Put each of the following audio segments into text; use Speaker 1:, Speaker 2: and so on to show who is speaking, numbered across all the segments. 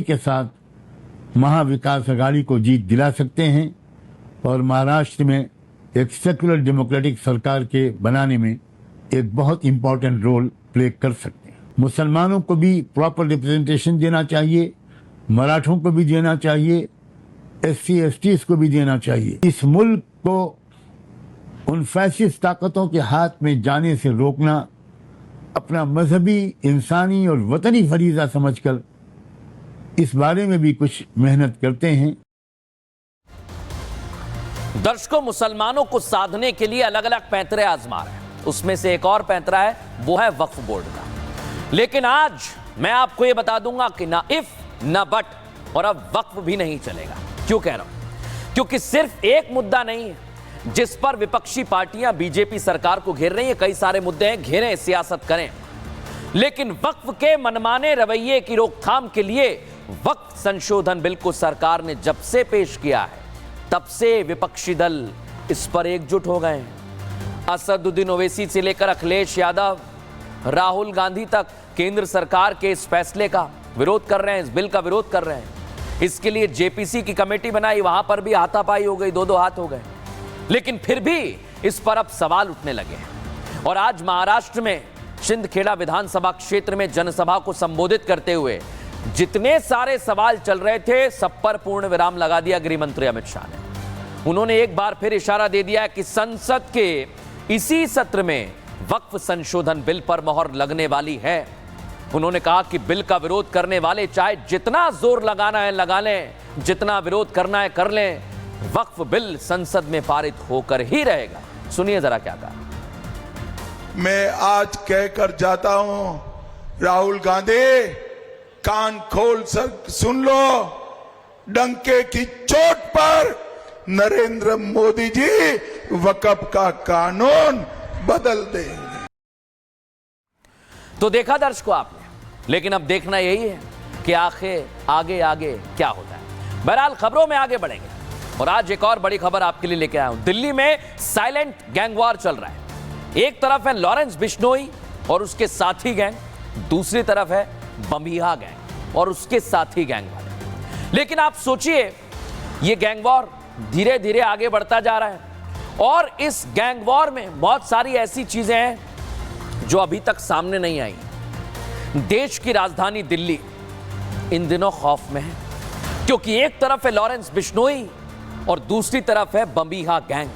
Speaker 1: के साथ महाविकास अघाड़ी को जीत दिला सकते हैं और महाराष्ट्र में एक सेक्युलर डेमोक्रेटिक सरकार के बनाने में एक बहुत इंपॉर्टेंट रोल प्ले कर सकते हैं। मुसलमानों को भी प्रॉपर रिप्रेजेंटेशन देना चाहिए, मराठों को भी देना चाहिए, SC STs को भी देना चाहिए। इस मुल्क को उन फैसिस्ट ताकतों के हाथ में जाने से रोकना अपना मजहबी, इंसानी और वतनी फरीजा समझकर इस बारे में भी कुछ मेहनत करते हैं।
Speaker 2: दर्शकों, मुसलमानों को साधने के लिए अलग अलग पैंतरे आजमा रहे हैं। उसमें से एक और पैंतरा है, वो है वक्फ बोर्ड का। लेकिन आज मैं आपको यह बता दूंगा कि ना इफ ना बट, और अब वक्फ भी नहीं चलेगा। क्यों कह रहा हूं? क्योंकि सिर्फ एक मुद्दा नहीं है जिस पर विपक्षी पार्टियां बीजेपी सरकार को घेर रही हैं। कई सारे मुद्दे हैं, घेरें, सियासत करें, लेकिन वक्फ के मनमाने रवैये की रोकथाम के लिए वक्फ संशोधन बिल को सरकार ने जब से पेश किया है, तब से विपक्षी दल इस पर एकजुट हो गए हैं। असदुद्दीन ओवैसी से लेकर अखिलेश यादव, राहुल गांधी तक केंद्र सरकार के इस फैसले का विरोध कर रहे हैं, इस बिल का विरोध कर रहे हैं। इसके लिए JPC की कमेटी बनाई, वहां पर भी हाथापाई हो गई, दो हाथ हो गए। लेकिन फिर भी इस पर अब सवाल उठने लगे हैं। और आज महाराष्ट्र में शिंदखेड़ा विधानसभा क्षेत्र में जनसभा को संबोधित करते हुए जितने सारे सवाल चल रहे थे, सब पर पूर्ण विराम लगा दिया गृह मंत्री अमित शाह ने। उन्होंने एक बार फिर इशारा दे दिया कि संसद के इसी सत्र में वक्फ संशोधन बिल पर मोहर लगने वाली है। उन्होंने कहा कि बिल का विरोध करने वाले चाहे जितना जोर लगाना है लगा लें, जितना विरोध करना है कर लें, वक्फ बिल संसद में पारित होकर ही रहेगा। सुनिए जरा क्या कहा।
Speaker 3: मैं आज कहकर जाता हूं, राहुल गांधी कान खोल सुन लो, डंके की चोट पर नरेंद्र मोदी जी वक्फ का कानून बदल देंगे।
Speaker 2: तो देखा दर्शकों आपने, लेकिन अब देखना यही है कि आखिर आगे आगे क्या होता है। बहरहाल खबरों में आगे बढ़ेंगे और आज एक और बड़ी खबर आपके लिए लेके आया हूं। दिल्ली में साइलेंट गैंग वॉर चल रहा है। एक तरफ है लॉरेंस बिश्नोई और उसके साथी गैंग, दूसरी तरफ है बम्बिहा गैंग और उसके साथी गैंग वाले। लेकिन आप सोचिए, ये गैंग वॉर धीरे धीरे आगे बढ़ता जा रहा है और इस गैंग वॉर में बहुत सारी ऐसी चीजें हैं जो अभी तक सामने नहीं आई। देश की राजधानी दिल्ली इन दिनों खौफ में है, क्योंकि एक तरफ है लॉरेंस बिश्नोई और दूसरी तरफ है बम्बिहा गैंग।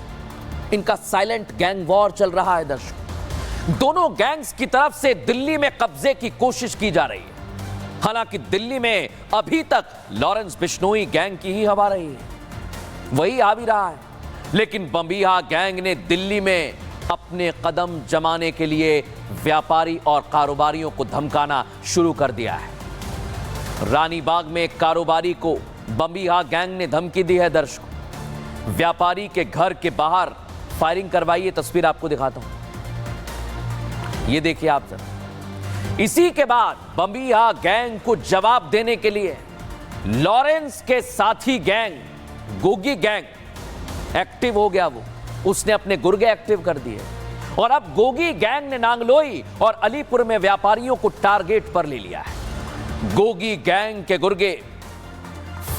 Speaker 2: इनका साइलेंट गैंग वॉर चल रहा है दर्शकों। दोनों गैंग्स की तरफ से दिल्ली में कब्जे की कोशिश की जा रही है। हालांकि दिल्ली में अभी तक लॉरेंस बिश्नोई गैंग की ही हवा रही है, वही आ भी रहा है। लेकिन बम्बिहा गैंग ने दिल्ली में अपने कदम जमाने के लिए व्यापारी और कारोबारियों को धमकाना शुरू कर दिया है। रानीबाग में एक कारोबारी को बम्बिहा गैंग ने धमकी दी है दर्शकों। व्यापारी के घर के बाहर फायरिंग करवाई, ये तस्वीर आपको दिखाता हूं, ये देखिए आप सर। इसी के बाद बम्बिहा गैंग को जवाब देने के लिए लॉरेंस के साथी गैंग गोगी गैंग एक्टिव हो गया। उसने अपने गुर्गे एक्टिव कर दिए और अब गोगी गैंग ने नांगलोई और अलीपुर में व्यापारियों को टारगेट पर ले लिया है। गोगी गैंग के गुर्गे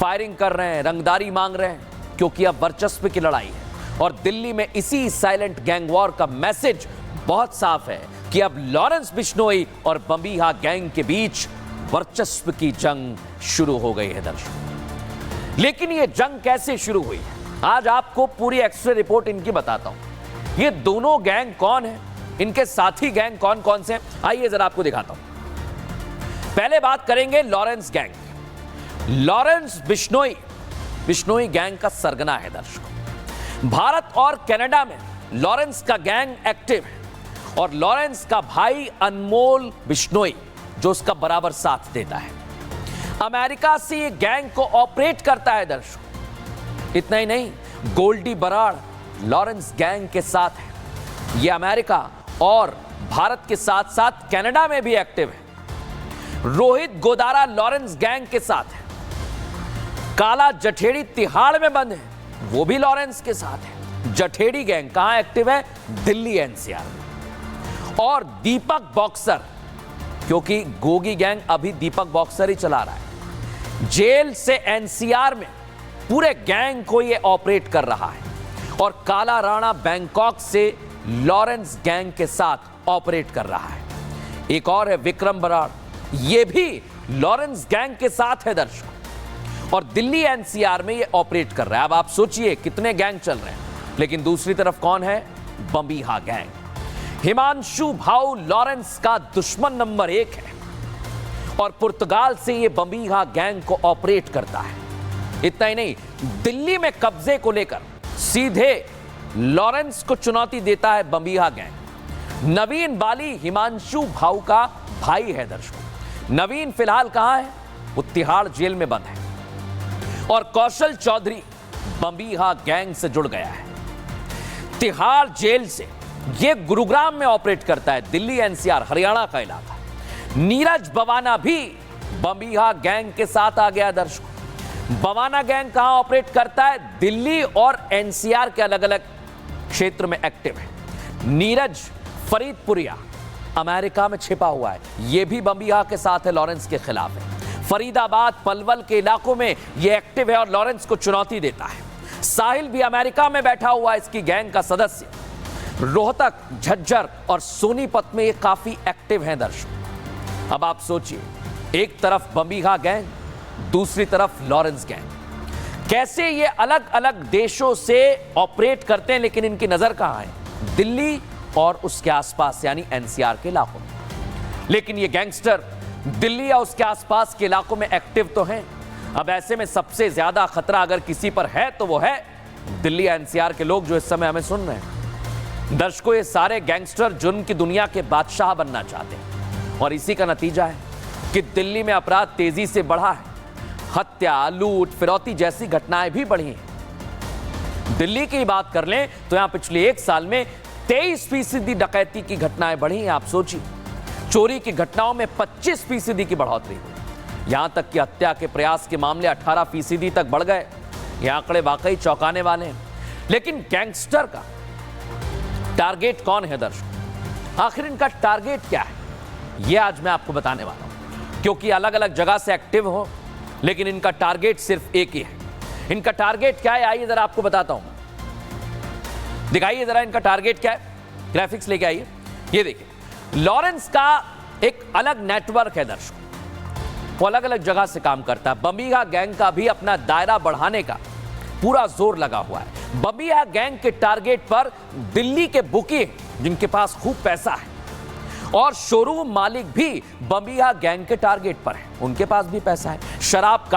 Speaker 2: फायरिंग कर रहे हैं, रंगदारी मांग रहे हैं, क्योंकि अब वर्चस्व की लड़ाई है। और दिल्ली में इसी साइलेंट गैंग वॉर का मैसेज बहुत साफ है कि अब लॉरेंस बिश्नोई और बम्बिहा गैंग के बीच वर्चस्व की जंग शुरू हो गई है दर्शकों। लेकिन यह जंग कैसे शुरू हुई है, आज आपको पूरी एक्स्ट्रा रिपोर्ट इनकी बताता हूं। ये दोनों गैंग कौन है, इनके साथी गैंग कौन कौन से हैं, आइए जरा आपको दिखाता हूं। पहले बात करेंगे Lawrence gang. Lawrence Bishnoi gang का सरगना है दर्शकों। भारत और कनाडा में लॉरेंस का गैंग एक्टिव है और लॉरेंस का भाई अनमोल बिश्नोई जो उसका बराबर साथ देता है, अमेरिका से ये गैंग को ऑपरेट करता है दर्शकों। इतना ही नहीं, गोल्डी बराड़ लॉरेंस गैंग के साथ है। ये अमेरिका और भारत के साथ साथ कनाडा में भी एक्टिव है। रोहित गोदारा लॉरेंस गैंग के साथ है। काला जठेड़ी तिहाड़ में बंद है, वो भी लॉरेंस के साथ है। जठेड़ी गैंग कहां एक्टिव है, दिल्ली NCR में। और दीपक बॉक्सर, क्योंकि गोगी गैंग अभी दीपक बॉक्सर ही चला रहा है, जेल से एनसीआर में पूरे गैंग को यह ऑपरेट कर रहा है और काला राणा बैंकॉक से लॉरेंस गैंग के साथ ऑपरेट कर रहा है। एक और है विक्रम बराड़, यह भी लॉरेंस गैंग के साथ है दर्शकों, और दिल्ली एनसीआर में यह ऑपरेट कर रहा है। अब आप सोचिए कितने गैंग चल रहे हैं। लेकिन दूसरी तरफ कौन है? बंबीहा गैंग। हिमांशु भाऊ लॉरेंस का दुश्मन नंबर 1 है और पुर्तगाल से यह बंबीहा गैंग को ऑपरेट करता है। इतना ही नहीं, दिल्ली में कब्जे को लेकर सीधे लॉरेंस को चुनौती देता है बंबीहा गैंग। नवीन बाली हिमांशु भाऊ का भाई है दर्शकों। नवीन फिलहाल कहां है? वो तिहाड़ जेल में बंद है और कौशल चौधरी बंबीहा गैंग से जुड़ गया है। तिहाड़ जेल से यह गुरुग्राम में ऑपरेट करता है, दिल्ली एनसीआर हरियाणा का इलाका। नीरज बवाना भी बंबीहा गैंग के साथ आ गया दर्शकों। बवाना गैंग कहां ऑपरेट करता है? दिल्ली और एनसीआर के अलग अलग क्षेत्र में एक्टिव है। नीरज फरीदपुरिया अमेरिका में छिपा हुआ है, यह भी बंबीहा के साथ है, लॉरेंस के खिलाफ है। फरीदाबाद पलवल के इलाकों में यह एक्टिव है और लॉरेंस को चुनौती देता है। साहिल भी अमेरिका में बैठा हुआ है, इसकी गैंग का सदस्य। रोहतक, झज्जर और सोनीपत में ये काफी एक्टिव हैं दर्शक। अब आप सोचिए, एक तरफ बंबीहा गैंग, दूसरी तरफ लॉरेंस गैंग, कैसे ये अलग अलग देशों से ऑपरेट करते हैं, लेकिन इनकी नजर कहां है? दिल्ली और उसके आसपास यानी एनसीआर के इलाकों में। लेकिन ये गैंगस्टर दिल्ली या उसके आसपास के इलाकों में एक्टिव तो हैं। अब ऐसे में सबसे ज्यादा खतरा अगर किसी पर है तो वो है दिल्ली एनसीआर के लोग जो इस समय हमें सुन रहे हैं। दर्शकों, ये सारे गैंगस्टर जुर्म की दुनिया के बादशाह बनना चाहते हैं और इसी का नतीजा है कि दिल्ली में अपराध तेजी से बढ़ा है। हत्या, लूट, फिरौती जैसी घटनाएं भी बढ़ी हैं। दिल्ली की बात कर लें तो यहां पिछले 1 साल में 23% डकैती की घटनाएं बढ़ी हैं। आप सोचिए, चोरी की घटनाओं में 25% की बढ़ोतरी हुई। यहां तक कि हत्या के प्रयास के मामले 18% तक बढ़ गए। ये आंकड़े वाकई चौंकाने वाले हैं। लेकिन गैंगस्टर का टारगेट कौन है दर्शक? आखिर इनका टारगेट क्या है, यह आज मैं आपको बताने वाला हूं। क्योंकि अलग अलग जगह से एक्टिव हो, लेकिन इनका टारगेट सिर्फ एक ही है। इनका टारगेट क्या है, आइए जरा आपको बताता हूं। दिखाइए जरा इनका टारगेट क्या है, ग्राफिक्स लेके आइए। ये देखिए, लॉरेंस का एक अलग नेटवर्क है दर्शक, वो अलग अलग जगह से काम करता है। बंबीहा गैंग का भी अपना दायरा बढ़ाने का पूरा जोर लगा हुआ है। बंबीहा गैंग के टारगेट पर दिल्ली के बुकी जिनके पास खूब पैसा है, और शोरूम मालिक भी बंबीहा गैंग के टारगेट पर है, उनके पास भी पैसा है। शराब का